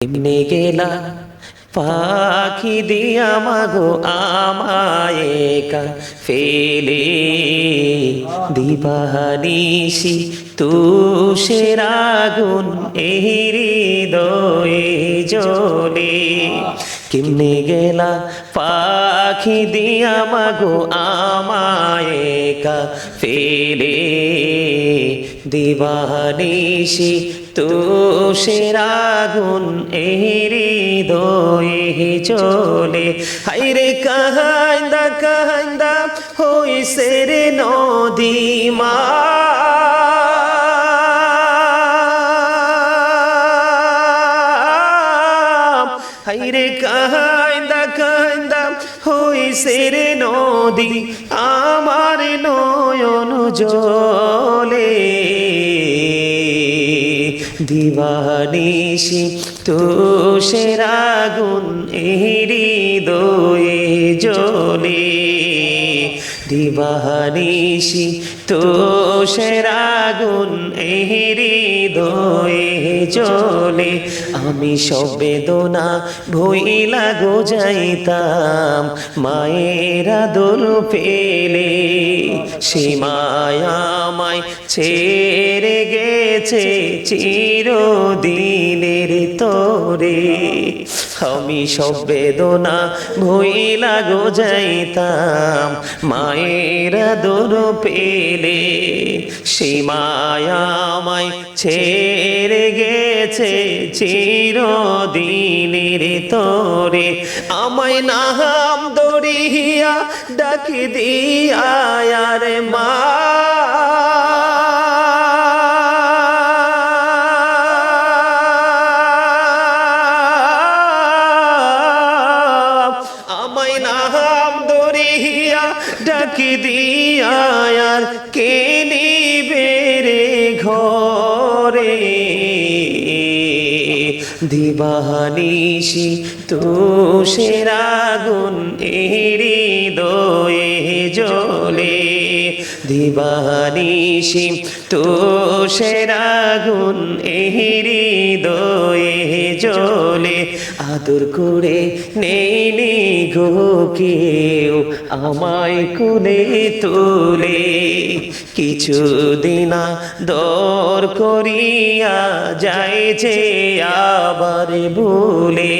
এমনি গেলা পাখি দিয়া মাগো আমায় একা ফেলে দিবানিশি তুষের আগুন এই হৃদয়ে জ্বলে। কেমনে গেলা পাখি দিয়া মাগো আমায় একা ফেলে দিবানিশি তুষের আগুন এই হৃদয়ে জ্বলে। হায়রে কাহাইন্দা কাহাইন্দা হইছে রে নদীমা, হায়রে কাহাইন্দা কাহাইন্দা হইছে রে নদী আমার নয়ন জলে। দিবানিশি তুষের আগুন এই হৃদয়ে জ্বলে। দিবানিশি তুষের আগুন এই হৃদয়ে জ্বলে। আমি সব বেদনা ভুইলা গো যাইতাম মায়ের আদর পেলে, সীমায় আমায় ছেড়ে গেছে চিরদিনের তরে। আমি সব বেদনা ভুইলা গো যাইতাম মায়ের আদর পেলে, সীমায় আমায় ছেড়ে গেছে চিরদিনের তরে। আমায় নাম দরিয়া ডাকি দিয়া রে মা, আমায় নাম দরিয়া ডাকি দিয়া আর কে নিবে রে ঘরে। দিবানিশি তুষের আগুন এই হৃদয়ে জ্বলে। দিবানিশি তুষের আগুন এই হৃদয়ে জ্বলে। আদর করে নেই নি গো কেউ আমায় কোলে তুলে, কিছুদিন দর করিয়া যায় যে আবার ভুলে।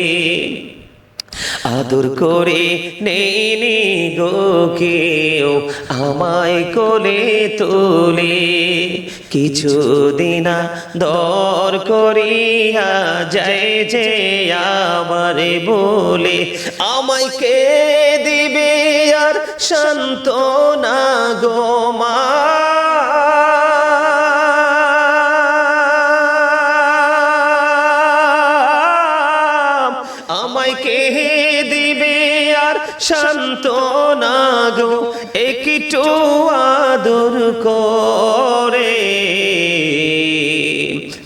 আদর করে নেই নি গো কেউ আমায় কোলে তুলে, কিছুদিন দর করিয়া যায় যে আবার বলে। আমায় কে দিবে আর সান্ত্বনা গো মা, আমায় কে দিবে আর সান্ত্বনা গো একটু আদর করে।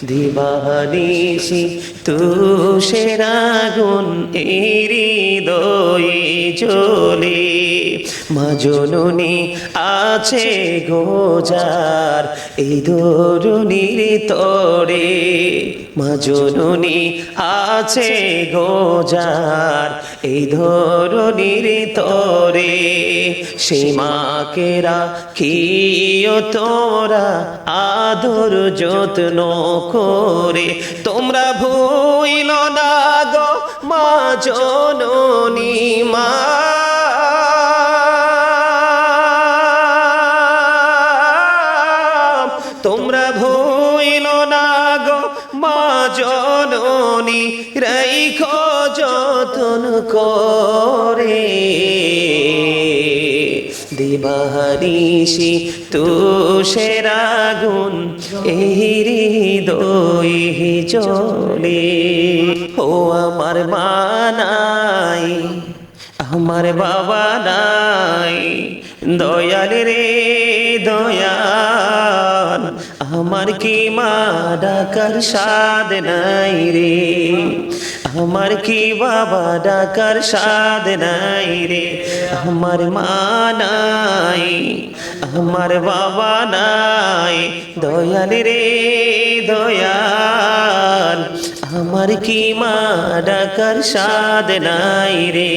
দিবানিশি তুষের আগুন এই হৃদয়ে জ্বলে। মা জননী আছে গোজার এই ধরুনির তরে, মা জননী আছে গোজার এই ধরুনির তরে। সেই মাকে রাখিও তোরা আদর যত্ন করে। তোমরা ভুইল না গো মা জননী মা, তোমরা ভুইল না গো মা জননী রাইখো যতন করে। দিবানিশি তুষের আগুন এই হৃদয়ে জ্বলে। ও আমার মা নাই, আমার বাবা নাই, দয়াল রে দয়াল, আমার কি মা ডাকার সাদ নাই রে, আমার কি বাবা ডাকার সাদ নাই রে। আমার মা নাই, আমার বাবা নাই, দয়াল রে দয়াল, আমার কি মা ডাকার স্বাদ নাই রে,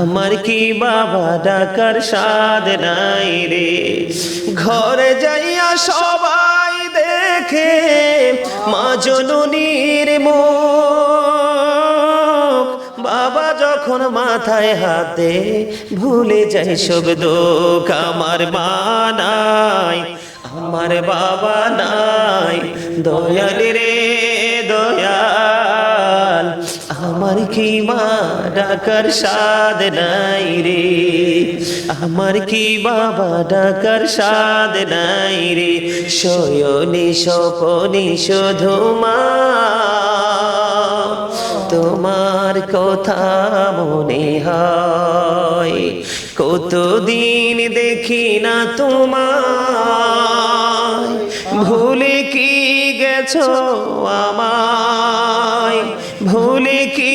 আমার কি বাবা ডাকার স্বাদ নাই রে। ঘরে যাইয়া সবাই দেখে মা জননীর মুখ, বাবা যখন মাথায় হাতে ভুলে যায় সব দুঃখ। আমার মা নাই, আমার বাবা নাই, দয়াল রে দয়াল, আমার কি মা ডাকার স্বাদ নাই রে, আমার কি বাবা ডাকার স্বাদ নাই রে। শয়নে স্বপনে শুধু মা তোমার কথা মনে হয়, কতদিন দেখি না তোমায়, ভুলে কি গেছো আমায়, ভুলে কি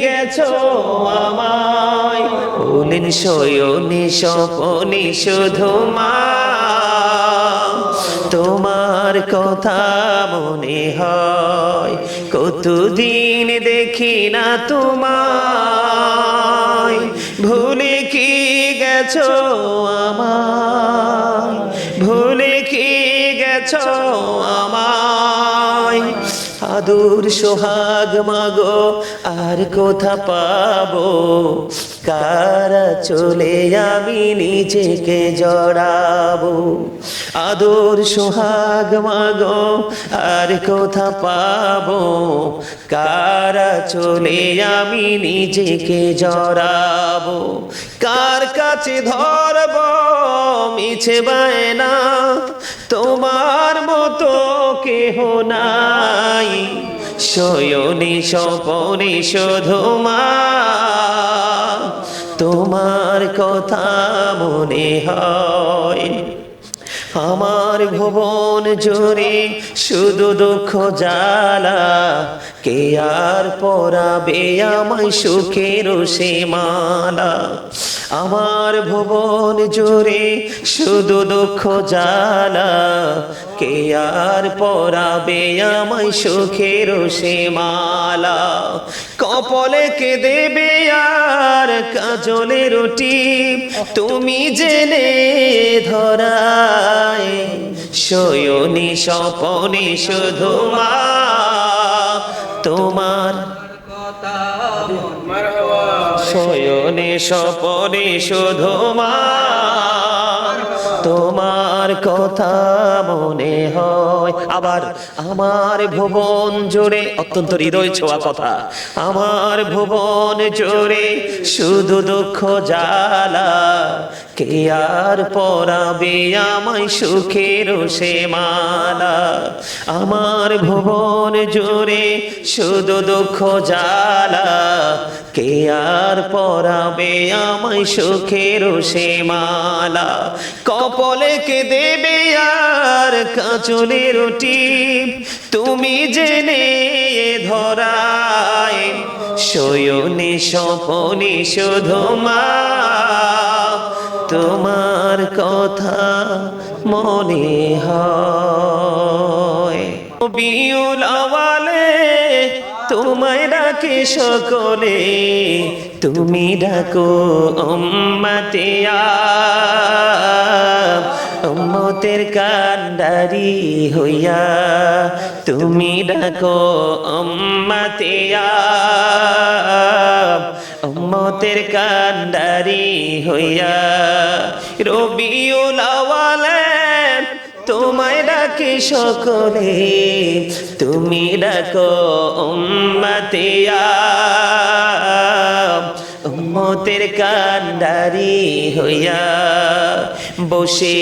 গেছো আমায়। বলেন শয়নে স্বপনে শুধু মা তোমার কথা মনে হয়, কতদিন দেখি না তোমায়, ভুলে কি গেছো আমায়, ভুলে কি গেছো আমায়। আদর সোহাগ মাগো আর কোথা পাবো, কারা চলে আমি নিজেকে জড়াবো। আদর সোহাগ মাগো আর কোথা পাবো, কারা চলে আমি নিজেকে জড়াবো। কার কাছে ধরব মিছে বায়না, তোমার মতো কেহ নাই। শয়নে স্বপনে শুধু মা তোমার কথা মনে হয়। আমার ভুবন জুড়ে শুধু দুঃখ জ্বালা, কে আর পরাবে আমায় সুখের সে মালা। আমার ভুবন জুড়ে শুধু দুঃখ জ্বালা, কে আর পরাবে আমায় সুখের সে মালা। কপালে কে দেবে আর কাজলে রুটি, তুমি জেনে ধরায়। শয়নে স্বপনে শুধু মা তোমার কথা, শয়নে স্বপনে শুধু মা তোমার কথা মনে হয়। আবার আমার ভুবন জোরে, অত্যন্ত হৃদয় ছোঁয়া কথা, আমার ভুবন জোরে শুধু দুঃখ জ্বালা, কে আর পরাবে আমায় সুখের সে মালা। আমার ভুবন জোরে শুধু দুঃখ জ্বালা, কে আর পরাবে আমায় সুখের সে মালা। কপালে কে দেবে আর কাঁচলে রুটি, তুমি জেনে ধরায়। শয়নে স্বপনে শুধু মা তোমার কথা মনে হয়। বিউল আওয়ালে তোমায় ডাকে সকলে, তুমি ডাকো উম্মতিয়া, উম্মতের কান্ডারি হইয়া, তুমি ডাকো উম্মতিয়া, উম্মতের কান্ডারি হইয়া। রবিউল আওয়ালে তোমায় ডাকে সকলে, তুমি ডাকো উম্মতিয়া, উম্মতের কান্ডারি হইয়া। বসে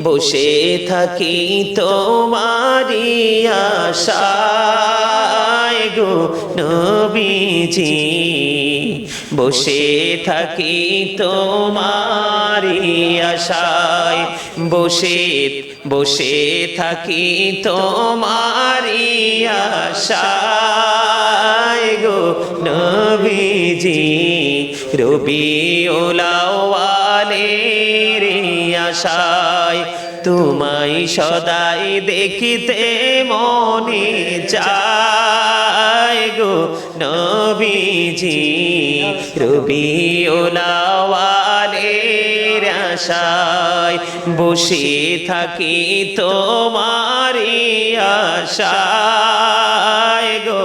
বসে থাকি তোমারি আশায় গো নবীজি, বসে থাকি তোমারি আশায়, বসে বসে থাকি তোমারি আশায় গো নবীজি। রবিউল আওয়ালের আশায় তোমায় সদাই দেখিতে মনে চায়। আশায় গো নবীজি রবিউল আউয়ালের আশায় বসে থাকি তোমারি আশায় গো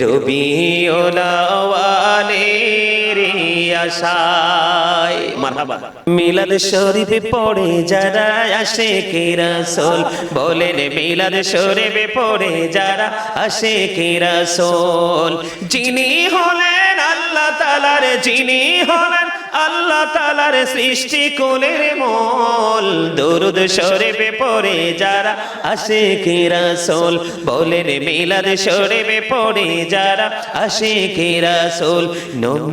রবিউল আউয়ালের আশায় মারহাবা। মিলাদ শরীফে পড়ে যারা আশিকে রাসূল বলেন মিলাদ শরীফে পড়ে যারা আশিকে রাসূল যিনি হলেন আল্লাহ তাআলার যিনি হলেন আল্লাহ তাআলার সৃষ্টি কুলের মূল দরুদ শরীফে পড়ে যারা আশিকে রাসূল বলেন মিলাদ শরীফে পড়ে যারা আশিকে রাসূল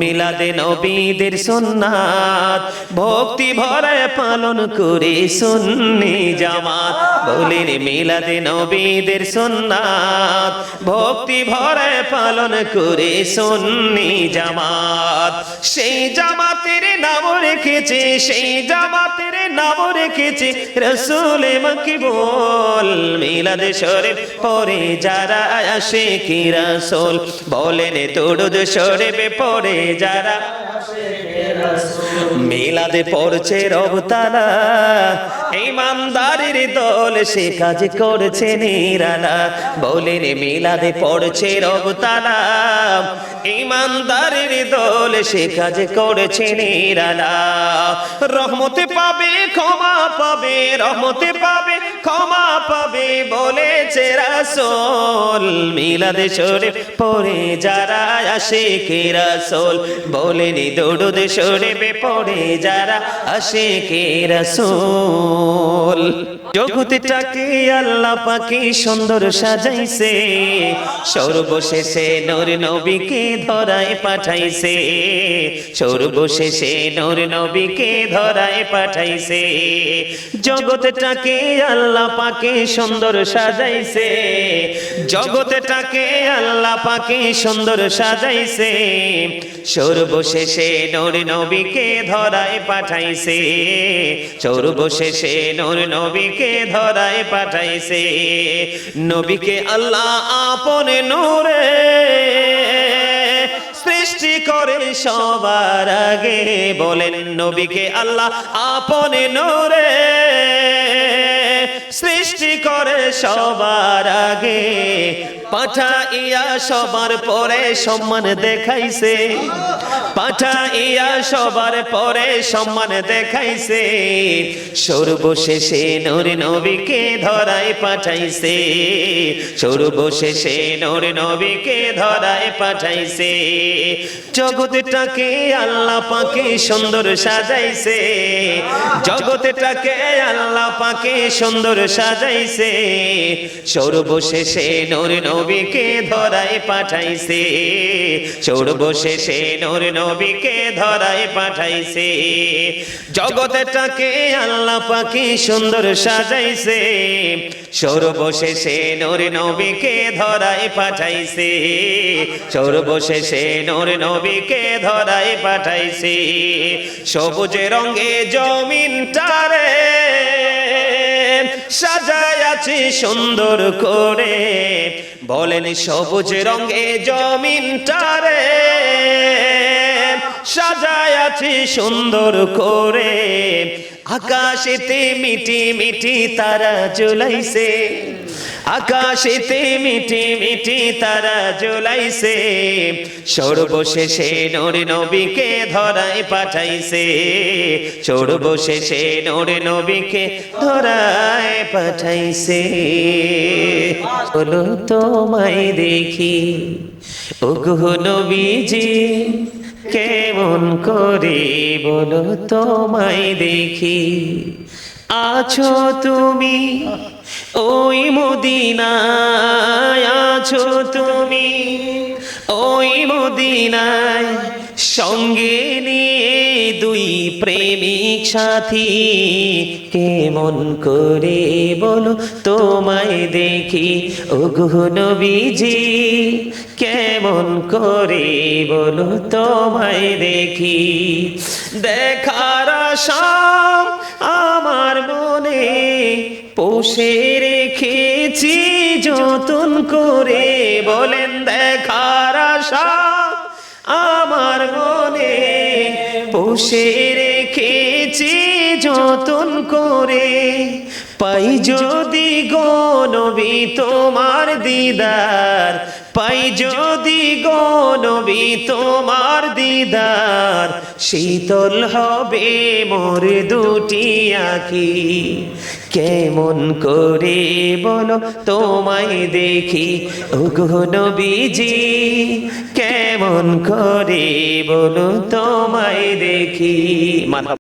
মিলাদে নবীদের সুন্নাত ভক্তি ভরে পালন করে সুন্নি জামাত বলেন মিলাদে নবীদের সুন্নাত ভক্তি ভরে পালন করে সুন্নি জামাত সেই জামাতের নাম রেখেছে সেই জামাতের নাম রেখেছে রাসূল মাকবুল মিলাদ শরীফ পড়ে যারা আশিকে রাসূল বলেন দরুদ শরীফ পড়ে যারা মিলাদে পড়ছে রব তাআলা ইমানদারের দল সে কাজ করছে নিরালা বলেন মিলাদে পড়ছে রব তাআলা ইমানদারের দল সে কাজ করছে নিরালা রহমতে পাবে ক্ষমা পাবে রহমতে পাবে ক্ষমা পাবে বলেছে রাসূল মিলাদ শরীফ পড়ে যারা আশিকে রাসূল বলেন দরুদ শরীফ পড়ে যারা আশিকে রাসূল জগৎটাকে আল্লাহ পাকে সুন্দর সাজাইছে সর্বশেষে নূর নবীকে ধরায় পাঠাইছে সর্বশেষে নূর নবীকে ধরায় পাঠাইছে জগৎটাকে আল্লাহ পাকে সুন্দর সাজাইছে জগৎটাকে আল্লাহ পাকে সুন্দর সাজাইছে সর্বশেষে নূর নবীকে ধরায় পাঠাইছে সর্বশেষে নূর নবীকে ধরায় পাঠাইছে নবীকে আল্লাহ আপন নূরে সৃষ্টি করে সবার আগে বলেন নবীকে আল্লাহ আপন নূরে সৃষ্টি করে সবার আগে পাঠাইয়া সবার পরে সম্মান দেখাইছে পাঠাইয়া সবার পরে সম্মান দেখাইছে সর্বশেষে নূর নবীকে ধরায় পাঠাইছে সর্বশেষে নূর নবীকে ধরায় পাঠাইছে জগৎটাকে আল্লাহ পাকে সুন্দর সাজাইছে জগৎটাকে আল্লাহ পাকে সুন্দর সাজাইছে সর্বশেষে নূর নবীকে ধরায় পাঠাইছে সর্বশেষে নূর নবীকে ধরায় পাঠাইছে জগৎটাকে আল্লাহ পাকে সুন্দর সাজাইছে সর্বশেষে নূর নবীকে ধরায় পাঠাইছে সর্বশেষে নূর নবীকে ধরায় পাঠাইছে সবুজ রঙে জমিনটারে সাজায় আছে সুন্দর করে বলেন সবুজ রঙে জমিনটারে সাজায় আছে সুন্দর করে আকাশেতে মিটি মিটি তারা জ্বলাইছে আকাশেতে মিটি মিটি তারা জ্বলাইছে সর্বশেষে নূর নবীকে ধরায় পাঠাইছে সর্বশেষে নূর নবীকে ধরায় পাঠাইছে বলো তোমায় দেখি ওগো নবীজি কেমন করে বলো তোমায় দেখি আছো তুমি ওই মদিনায় আছো তুমি ওই মদিনায় সঙ্গে নিয়ে দুই প্রেমিক সাথী, কেমন করে বলো তোমায় দেখি ওগো নবীজি, কেমন করে বলো তোমায় দেখি। দেখার আশা আমার মনে পোষে রেখেছি যতন করে, বলেন দেখার আশা আমার মনে পোষে রেখেছি যতন করে। পাই যদি গো নবী তোমার দিদার, পাই যদি গো নবী তোমার দিদার, শীতল হবে মোর দুটি আঁখি, কেমন করে বলো তোমায় দেখি ওগো নবীজি, কেমন করে বলো তোমায় দেখি।